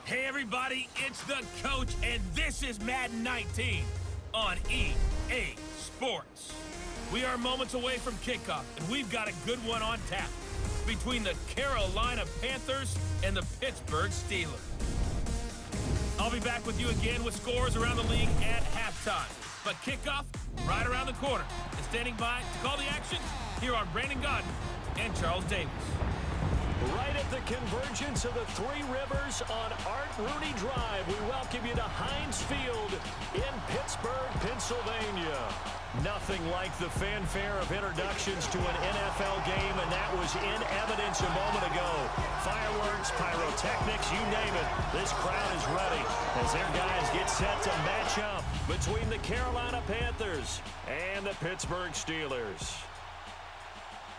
Hey everybody, it's the coach, and this is Madden 19 on EA Sports. We are moments away from kickoff, and we've got a good one on tap between the Carolina Panthers and the Pittsburgh Steelers. I'll be back with you again with scores around the league at halftime. But kickoff right around the corner. And standing by to call the action, here are Brandon Godden and Charles Davis. Right at the convergence of the Three Rivers on Art Rooney Drive, we welcome you to Heinz Field in Pittsburgh, Pennsylvania. Nothing like the fanfare of introductions to an NFL game, and that was in evidence a moment ago. Fireworks, pyrotechnics, you name it. This crowd is ready as their guys get set to match up between the Carolina Panthers and the Pittsburgh Steelers.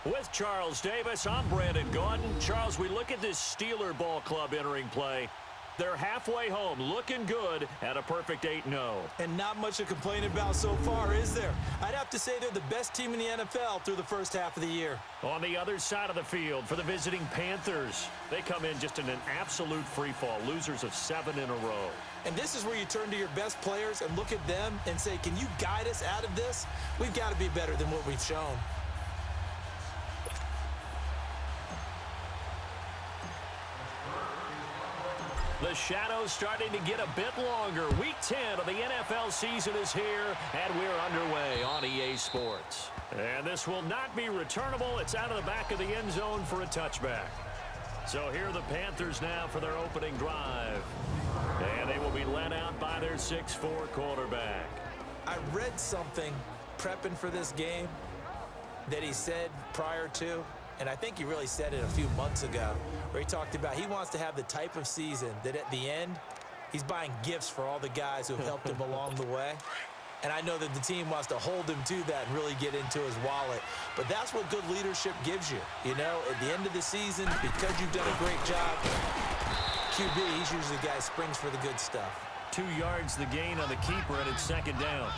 With Charles Davis, I'm Brandon Godden. Charles, we look at this Steeler ball club entering play. They're halfway home, looking good at a perfect 8-0. And not much to complain about so far, is there? I'd have to say they're the best team in the NFL through the first half of the year. On the other side of the field for the visiting Panthers, they come in just in an absolute freefall, losers of 7 in a row. And this is where you turn to your best players and look at them and say, can you guide us out of this? We've got to be better than what we've shown. The shadow's starting to get a bit longer. Week 10 of the NFL season is here, and we're underway on EA Sports. And this will not be returnable. It's out of the back of the end zone for a touchback. So here are the Panthers now for their opening drive. And they will be led out by their 6'4" quarterback. I read something prepping for this game that he said prior to, and I think he really said it a few months ago, where he talked about he wants to have the type of season that at the end, he's buying gifts for all the guys who have helped him along the way. And I know that the team wants to hold him to that and really get into his wallet. But that's what good leadership gives you. You know, at the end of the season, because you've done a great job, QB, he's usually the guy who springs for the good stuff. 2 yards the gain on the keeper, and it's second down.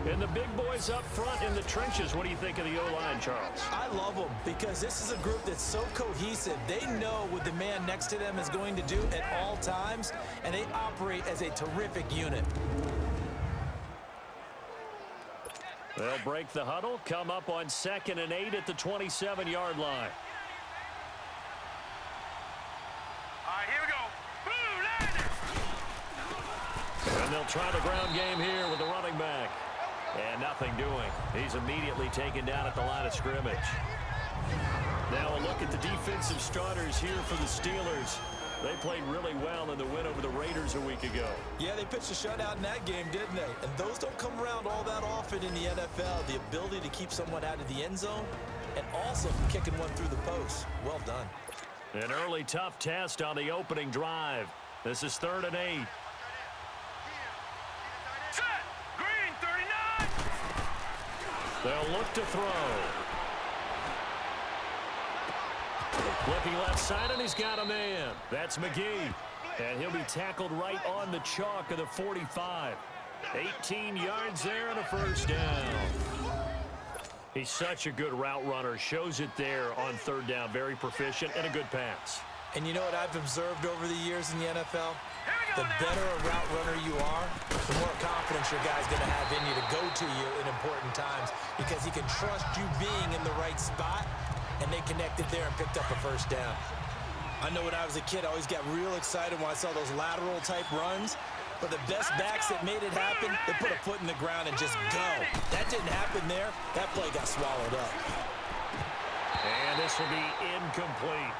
And the big boys up front in the trenches. What do you think of the O-line, Charles? I love them because this is a group that's so cohesive. They know what the man next to them is going to do at all times, and they operate as a terrific unit. They'll break the huddle, come up on 2nd and 8 at the 27-yard line. All right, here we go. Boom, landed. And they'll try the ground game here with the running back. And nothing doing. He's immediately taken down at the line of scrimmage. Now a look at the defensive starters here for the Steelers. They played really well in the win over the Raiders a week ago. Yeah, they pitched a shutout in that game, didn't they? And those don't come around all that often in the NFL. The ability to keep someone out of the end zone and also kicking one through the post. Well done. An early tough test on the opening drive. This is 3rd and 8. They'll look to throw. Looking left side, and he's got a man. That's McGee. And he'll be tackled right on the chalk of the 45. 18 yards there and a first down. He's such a good route runner. Shows it there on 3rd down. Very proficient and a good pass. And you know what I've observed over the years in the NFL? The better a route runner you are, the more confidence your guy's going to have in you to go to you in important times because he can trust you being in the right spot, and they connected there and picked up a first down. I know when I was a kid, I always got real excited when I saw those lateral-type runs, but the best backs that made it happen, they put a foot in the ground and just go. That didn't happen there. That play got swallowed up. And this will be incomplete.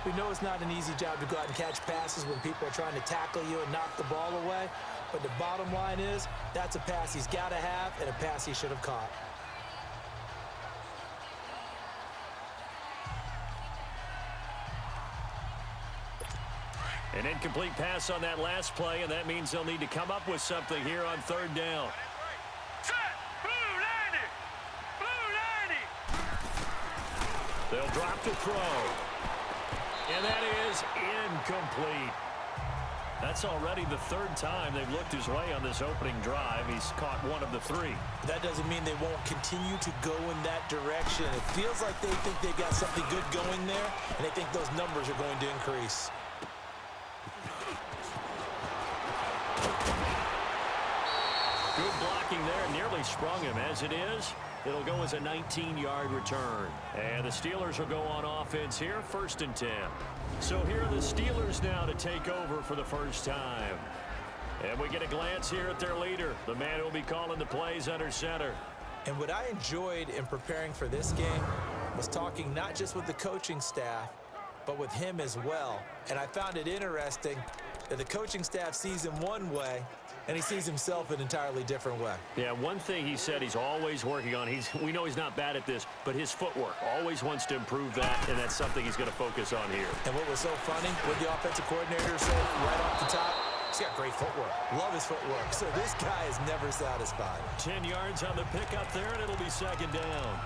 We know it's not an easy job to go out and catch passes when people are trying to tackle you and knock the ball away. But the bottom line is, that's a pass he's got to have and a pass he should have caught. An incomplete pass on that last play, and that means they'll need to come up with something here on 3rd down. They'll drop to throw. And that is incomplete. That's already the third time they've looked his way on this opening drive. He's caught one of the three. That doesn't mean they won't continue to go in that direction. It feels like they think they got something good going there, and they think those numbers are going to increase. Good blocking there, nearly sprung him. As it is, it'll go as a 19-yard return. And the Steelers will go on offense here, 1st and 10. So here are the Steelers now to take over for the first time. And we get a glance here at their leader, the man who will be calling the plays under center. And what I enjoyed in preparing for this game was talking not just with the coaching staff, but with him as well. And I found it interesting that the coaching staff sees him one way, and he sees himself an entirely different way. Yeah, one thing he said he's always working on, we know he's not bad at this, but his footwork, always wants to improve that, and that's something he's going to focus on here. And what was so funny, what the offensive coordinator said right off the top, he's got great footwork. Love his footwork. So this guy is never satisfied. 10 yards on the pickup there, and it'll be 2nd down.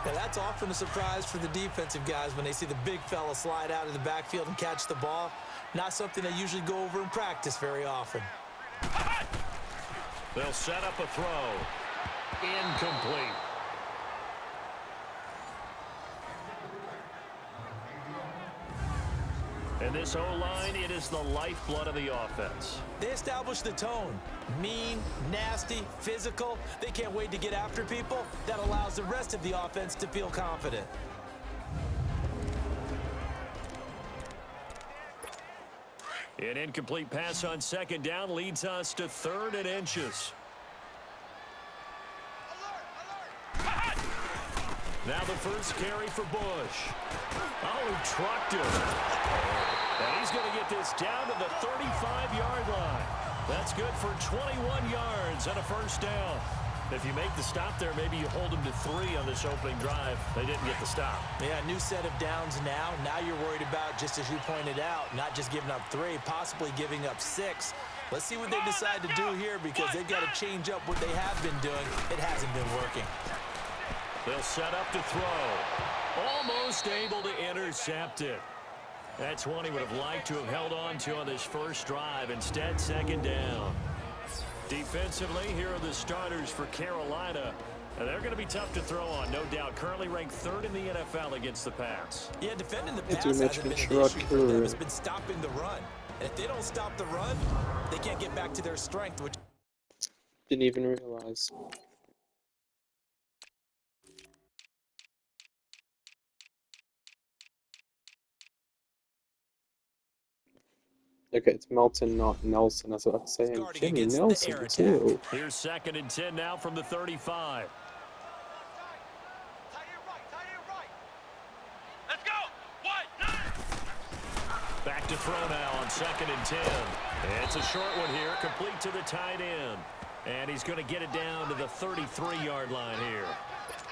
Now that's often a surprise for the defensive guys when they see the big fella slide out of the backfield and catch the ball. Not something they usually go over in practice very often. They'll set up a throw. Incomplete. And this O-line, it is the lifeblood of the offense. They establish the tone. Mean, nasty, physical. They can't wait to get after people. That allows the rest of the offense to feel confident. An incomplete pass on 2nd down leads us to 3rd and inches. Now the first carry for Bush. Oh, he trucked him. And he's going to get this down to the 35-yard line. That's good for 21 yards and a 1st down. If you make the stop there, maybe you hold them to 3 on this opening drive. They didn't get the stop. Yeah, new set of downs now. Now you're worried about, just as you pointed out, not just giving up 3, possibly giving up 6. Let's see what they decide to do here, because they've got to change up what they have been doing. It hasn't been working. They'll set up to throw. Almost able to intercept it. That's one he would have liked to have held on to on this first drive. Instead, 2nd down. Defensively, here are the starters for Carolina. And they're going to be tough to throw on, no doubt. Currently ranked 3rd in the NFL against the pass. Yeah, defending the pass hasn't been an issue for them. It's been stopping the run. And if they don't stop the run, they can't get back to their strength, which... Didn't even realize. Okay, it's Melton, not Nelson. That's what I'm saying. Jimmy Nelson, too. Here's 2nd and 10 now from the 35. Let's go. 1, 9. Back to throw now on 2nd and 10. It's a short one here, complete to the tight end. And he's going to get it down to the 33-yard line here.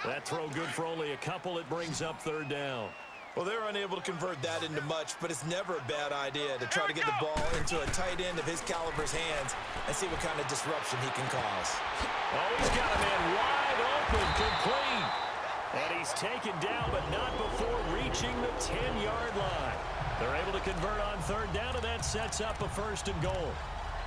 That throw good for only a couple. It brings up 3rd down. Well, they're unable to convert that into much, but it's never a bad idea to try to get the ball into a tight end of his caliber's hands and see what kind of disruption he can cause. Oh, he's got a man wide open, complete. And he's taken down, but not before reaching the 10-yard line. They're able to convert on 3rd down, and that sets up a 1st and goal.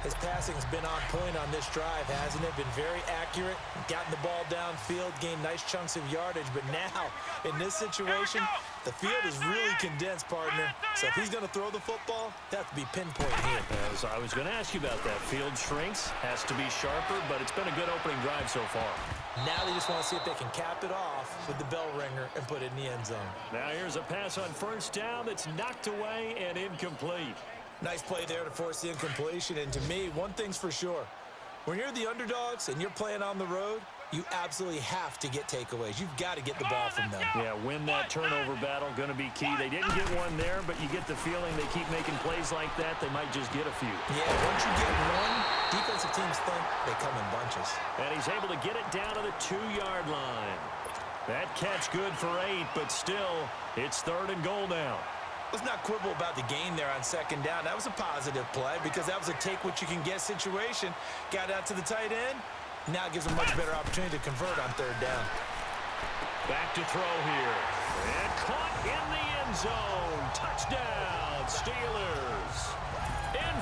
His passing's been on point on this drive, hasn't it? Been very accurate, gotten the ball downfield, gained nice chunks of yardage. But now, in this situation, the field is really condensed, partner. So if he's going to throw the football, that to be pinpoint here. As I was going to ask you about that. Field shrinks, has to be sharper, but it's been a good opening drive so far. Now they just want to see if they can cap it off with the bell ringer and put it in the end zone. Now here's a pass on 1st down that's knocked away and incomplete. Nice play there to force the incompletion. And to me, one thing's for sure. When you're the underdogs and you're playing on the road, you absolutely have to get takeaways. You've got to get the ball from them. Yeah, win that turnover battle, going to be key. They didn't get one there, but you get the feeling they keep making plays like that, they might just get a few. Yeah, once you get one, defensive teams think they come in bunches. And he's able to get it down to the 2-yard line. That catch good for 8, but still, it's 3rd and goal now. Let's not quibble about the gain there on 2nd down. That was a positive play because that was a take-what-you-can-get situation. Got out to the tight end. Now it gives them a much better opportunity to convert on 3rd down. Back to throw here. And caught in the end zone. Touchdown, Steelers.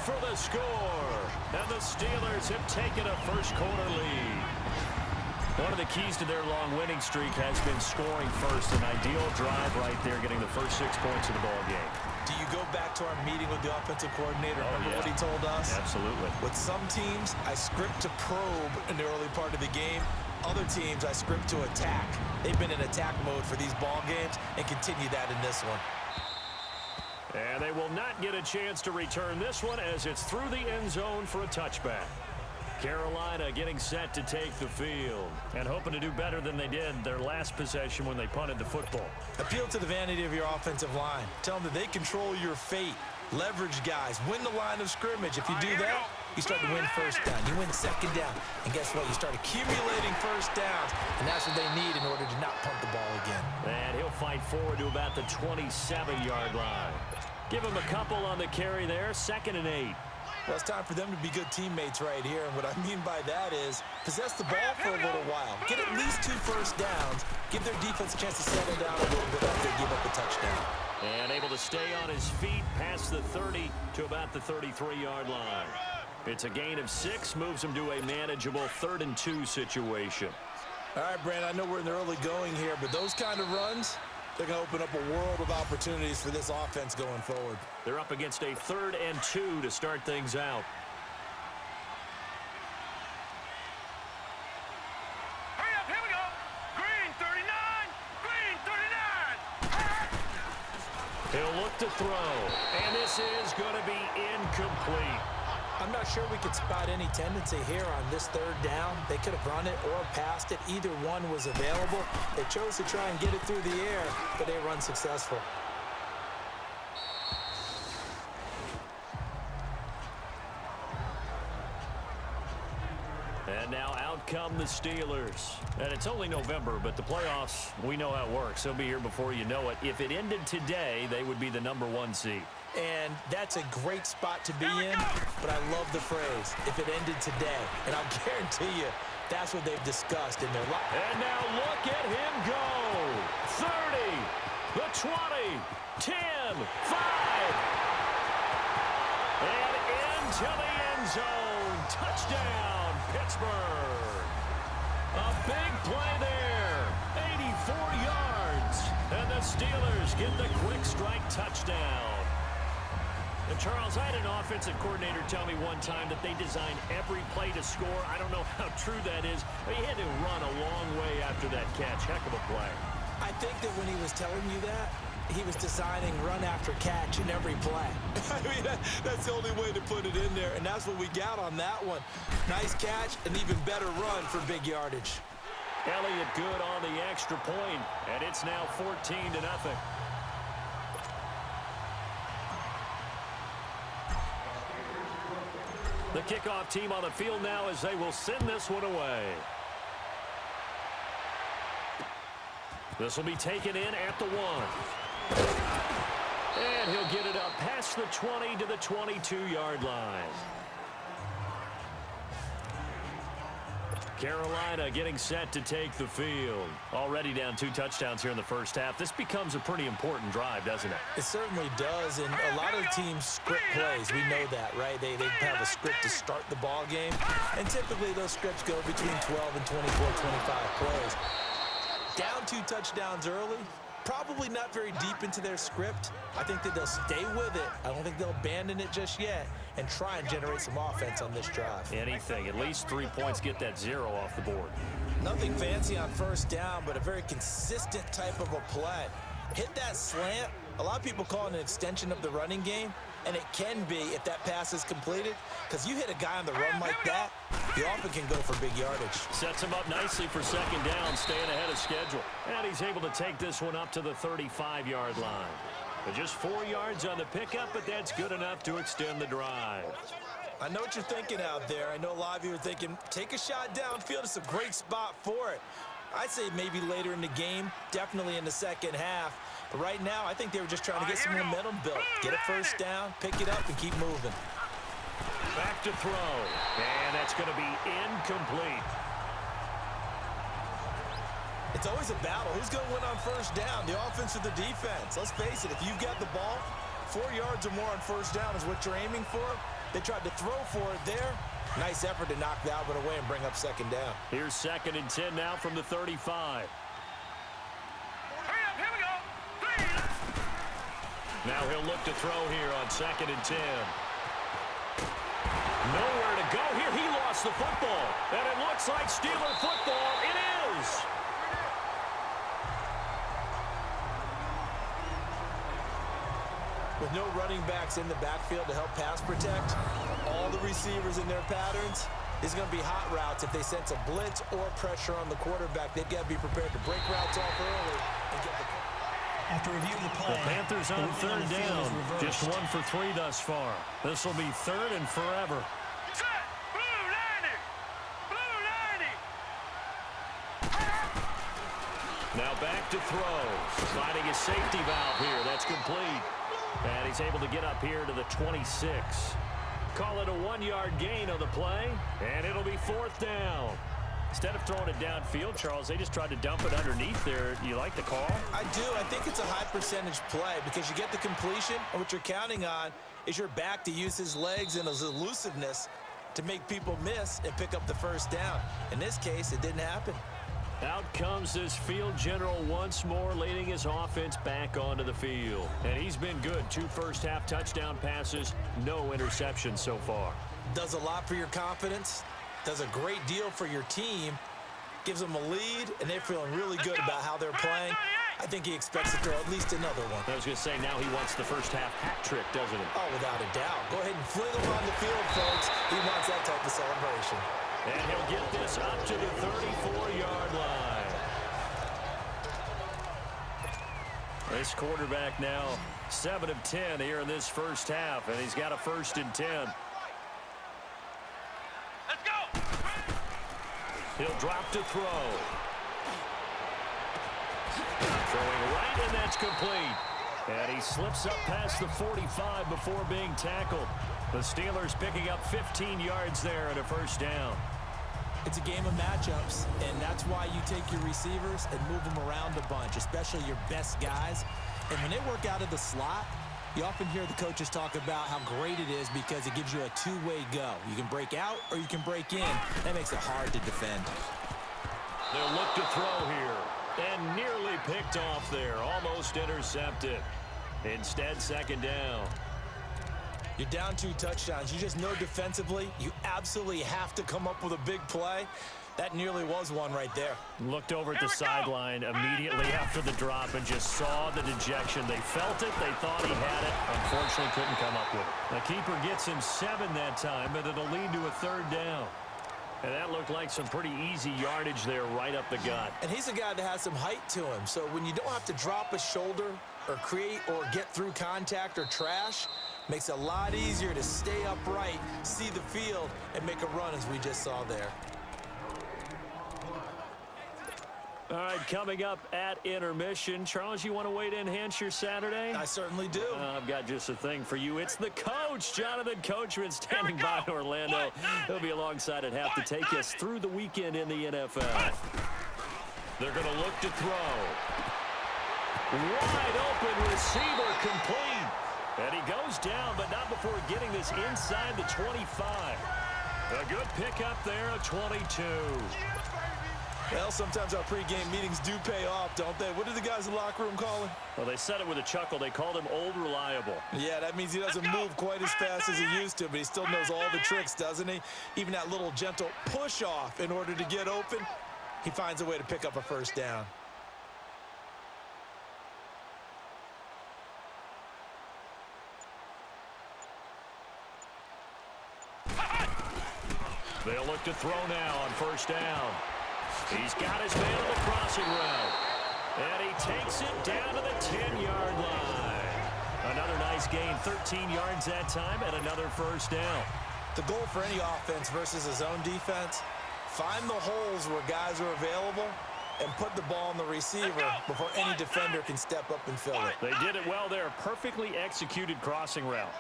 for the score. And the Steelers have taken a first-quarter lead. One of the keys to their long winning streak has been scoring first. An ideal drive right there, getting the first 6 points of the ball game. Do you go back to our meeting with the offensive coordinator? Remember what he told us? Absolutely. With some teams, I script to probe in the early part of the game. Other teams, I script to attack. They've been in attack mode for these ball games and continue that in this one. And they will not get a chance to return this one as it's through the end zone for a touchback. Carolina getting set to take the field and hoping to do better than they did their last possession when they punted the football. Appeal to the vanity of your offensive line. Tell them that they control your fate. Leverage guys. Win the line of scrimmage. If you do that, you start to win first down. You win second down. And guess what? You start accumulating first downs. And that's what they need in order to not punt the ball again. And he'll fight forward to about the 27-yard line. Give him a couple on the carry there. 2nd and 8. Well, it's time for them to be good teammates right here. And what I mean by that is possess the ball for a little while. Get at least 2 first downs. Give their defense a chance to settle down a little bit after they give up a touchdown. And able to stay on his feet past the 30 to about the 33-yard line. It's a gain of 6, moves him to a manageable 3rd and 2 situation. All right, Brandon, I know we're in the early going here, but those kind of runs, they're going to open up a world of opportunities for this offense going forward. They're up against a 3rd and 2 to start things out. Hurry up, here we go. Green 39, green 39. He'll look to throw, and this is going to be incomplete. I'm not sure we could spot any tendency here on this 3rd down. They could have run it or passed it. Either one was available. They chose to try and get it through the air, but they were unsuccessful. And now out come the Steelers. And it's only November, but the playoffs, we know how it works. They'll be here before you know it. If it ended today, they would be the #1 seed. And that's a great spot to be in, but I love the phrase, if it ended today. And I'll guarantee you, that's what they've discussed in their life. And now look at him go. 30, the 20, 10, 5. And into the end zone. Touchdown, Pittsburgh. A big play there. 84 yards. And the Steelers get the quick strike touchdown. And Charles, I had an offensive coordinator tell me one time that they design every play to score. I don't know how true that is, but he had to run a long way after that catch. Heck of a play. I think that when he was telling you that, he was designing run after catch in every play. I mean, that's the only way to put it in there, and that's what we got on that one. Nice catch, an even better run for big yardage. Elliott good on the extra point, and it's now 14-0. The kickoff team on the field now as they will send this one away. This will be taken in at the 1. And he'll get it up past the 20 to the 22-yard line. Carolina getting set to take the field. Already down 2 touchdowns here in the first half. This becomes a pretty important drive, doesn't it? It certainly does, and a lot of teams script plays. We know that, right? They have a script to start the ball game, and typically those scripts go between 12 and 24, 25 plays. Down 2 touchdowns early, probably not very deep into their script. I think that they'll stay with it. I don't think they'll abandon it just yet and try and generate some offense on this drive. Anything. At least 3 points, get that 0 off the board. Nothing fancy on first down, but a very consistent type of a play. Hit that slant. A lot of people call it an extension of the running game, and it can be if that pass is completed, because you hit a guy on the run like that, you often can go for big yardage. Sets him up nicely for second down, staying ahead of schedule. And he's able to take this one up to the 35-yard line. But just 4 yards on the pickup, but that's good enough to extend the drive. I know what you're thinking out there. I know a lot of you are thinking, take a shot downfield. It's a great spot for it. I'd say maybe later in the game, definitely in the second half. But right now, I think they were just trying to get some momentum built. Get a first down, pick it up, and keep moving. Back to throw. And that's going to be incomplete. It's always a battle. Who's going to win on first down, the offense or the defense? Let's face it, if you've got the ball, 4 yards or more on first down is what you're aiming for. They tried to throw for it there. Nice effort to knock the Albert away and bring up second down. Here's 2nd and 10 now from the 35. Hurry up, here we go. Now he'll look to throw here on 2nd and 10. Nowhere to go here. He lost the football. And it looks like Steeler football. It is. With no running backs in the backfield to help pass protect, all the receivers in their patterns, it's going to be hot routes. If they sense a blitz or pressure on the quarterback, they've got to be prepared to break routes off early and get the... After reviewing the play, The Panthers on 3rd down. Just 1 for 3 thus far. This will be 3rd and forever. Set. Blue 90. Blue 90. Now back to throw. Finding a safety valve here. That's complete. And he's able to get up here to the 26. Call it a 1-yard gain on the play, and it'll be 4th down. Instead of throwing it downfield, Charles, they just tried to dump it underneath there. You like the call? I do. I think it's a high percentage play because you get the completion, and what you're counting on is your back to use his legs and his elusiveness to make people miss and pick up the first down. In this case, it didn't happen. Out comes this field general once more, leading his offense back onto the field. And he's been good. 2 first-half touchdown passes, no interceptions so far. Does a lot for your confidence, does a great deal for your team, gives them a lead, and they're feeling really good about how they're playing. I think he expects to throw at least another one. I was going to say, now he wants the first-half hat trick, doesn't he? Oh, without a doubt. Go ahead and fling him on the field, folks. He wants that type of celebration. And he'll get this up to the 34-yard line. This quarterback now 7 of 10 here in this first half, and he's got a 1st and 10. Let's go. He'll drop to throw. Throwing right, and that's complete. And he slips up past the 45 before being tackled. The Steelers picking up 15 yards there and a 1st down. It's a game of matchups, and that's why you take your receivers and move them around a bunch, especially your best guys. And when they work out of the slot, you often hear the coaches talk about how great it is because it gives you a two-way go. You can break out or you can break in. That makes it hard to defend. They'll look to throw here. And nearly picked off there. Almost intercepted. Instead, 2nd down. You're down 2 touchdowns. You just know defensively you absolutely have to come up with a big play. That nearly was one right there. Looked over at the sideline immediately after the drop and just saw the dejection. They felt it. They thought he had it. Unfortunately, couldn't come up with it. The keeper gets him 7 that time, but it'll lead to a 3rd down. And that looked like some pretty easy yardage there right up the gut. And he's a guy that has some height to him. So when you don't have to drop a shoulder or create or get through contact or trash, makes it a lot easier to stay upright, see the field, and make a run as we just saw there. All right, coming up at intermission. Charles, you want to wait to enhance your Saturday? I certainly do. I've got just a thing for you. It's the coach, Jonathan Coachman, standing by Orlando. He'll be alongside at half to take us through the weekend in the NFL. They're going to look to throw. Wide open receiver complete. And he goes down, but not before getting this inside the 25. A good pickup there, a 22. Well, sometimes our pregame meetings do pay off, don't they? What did the guys in the locker room call him? Well, they said it with a chuckle. They called him Old Reliable. Yeah, that means he doesn't move quite as fast as he used to, but he still knows all the tricks, doesn't he? Even that little gentle push-off in order to get open, he finds a way to pick up a 1st down. They'll look to throw now on 1st down. He's got his man on the crossing route. And he takes it down to the 10-yard line. Another nice gain, 13 yards that time, and another 1st down. The goal for any offense versus a zone defense, find the holes where guys are available and put the ball on the receiver before any defender can step up and fill it. They did it well there. Perfectly executed crossing route.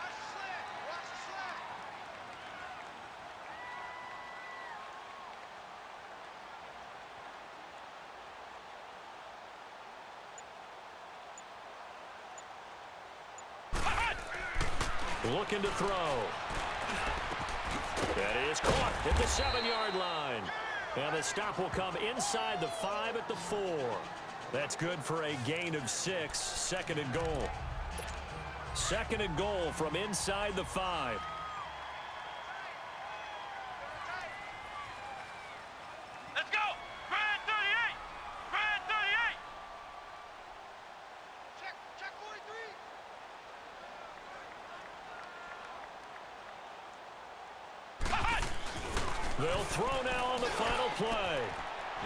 Looking to throw. is caught at the 7-yard line. And the stop will come inside the 5 at the 4. That's good for a gain of 6. Second and goal. Second and goal from inside the 5. Let's go! Grand 38! Grand 38! Check 43! They'll throw now on the final play.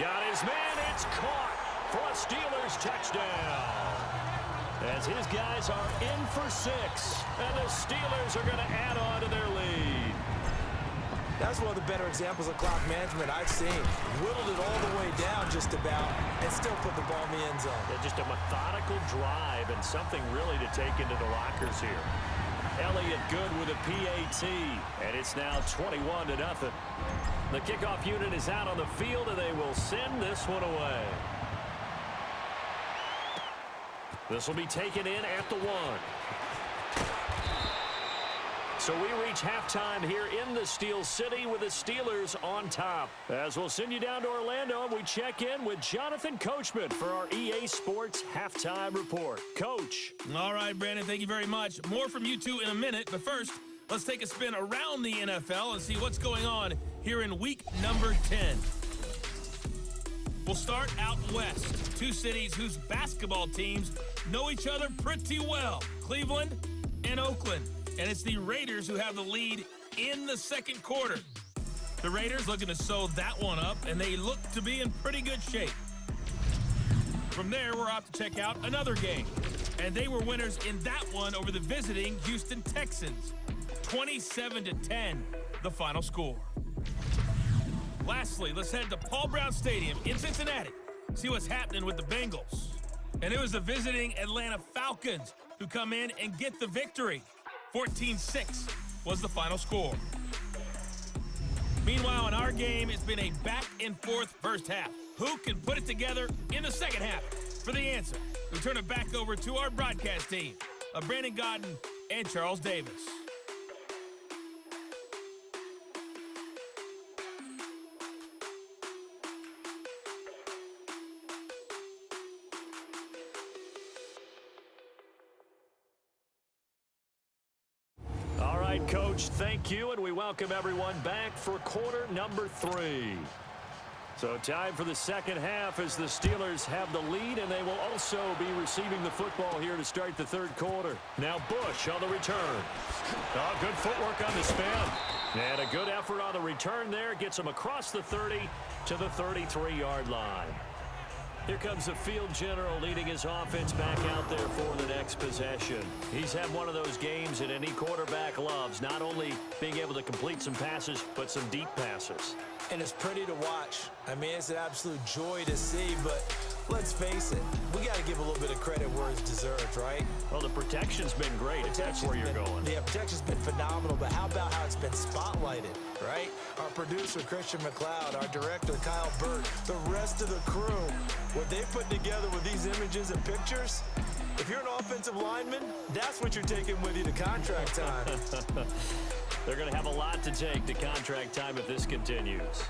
Got his man. It's caught for a Steelers touchdown. As his guys are in for 6. And the Steelers are going to add on to their lead. That's one of the better examples of clock management I've seen. Whittled it all the way down just about and still put the ball in the end zone. Yeah, just a methodical drive and something really to take into the lockers here. Elliott good with a PAT, and it's now 21-0. The kickoff unit is out on the field, and they will send this one away. This will be taken in at the 1. So we reach halftime here in the Steel City with the Steelers on top. As we'll send you down to Orlando, and we check in with Jonathan Coachman for our EA Sports Halftime Report. Coach. All right, Brandon, thank you very much. More from you two in a minute, but first, let's take a spin around the NFL and see what's going on here in week number 10. We'll start out west. Two cities whose basketball teams know each other pretty well, Cleveland and Oakland. And it's the Raiders who have the lead in the second quarter. The Raiders looking to sew that one up, and they look to be in pretty good shape. From there, we're off to check out another game. And they were winners in that one over the visiting Houston Texans. 27-10, the final score. Lastly, let's head to Paul Brown Stadium in Cincinnati. See what's happening with the Bengals. And it was the visiting Atlanta Falcons who come in and get the victory. 14-6 was the final score. Meanwhile, in our game, it's been a back-and-forth first half. Who can put it together in the second half? For the answer, we turn it back over to our broadcast team of Brandon Godden and Charles Davis. Coach, thank you, and we welcome everyone back for quarter number 3. So time for the second half as the Steelers have the lead, and they will also be receiving the football here to start the third quarter. Now Bush on the return. Oh, good footwork on the spin. And a good effort on the return there. Gets him across the 30 to the 33-yard line. Here comes the field general leading his offense back out there for the next possession. He's had one of those games that any quarterback loves, not only being able to complete some passes, but some deep passes. And it's pretty to watch. I mean, it's an absolute joy to see, but let's face it, we got to give a little bit of credit where it's deserved, right? Well, the protection's been great. That's where you're going. Yeah, protection's been phenomenal, but how about how it's been spotlighted, right? Our producer, Christian McLeod, our director, Kyle Burt, the rest of the crew, what they put together with these images and pictures, if you're an offensive lineman, that's what you're taking with you to contract time. They're going to have a lot to take to contract time if this continues.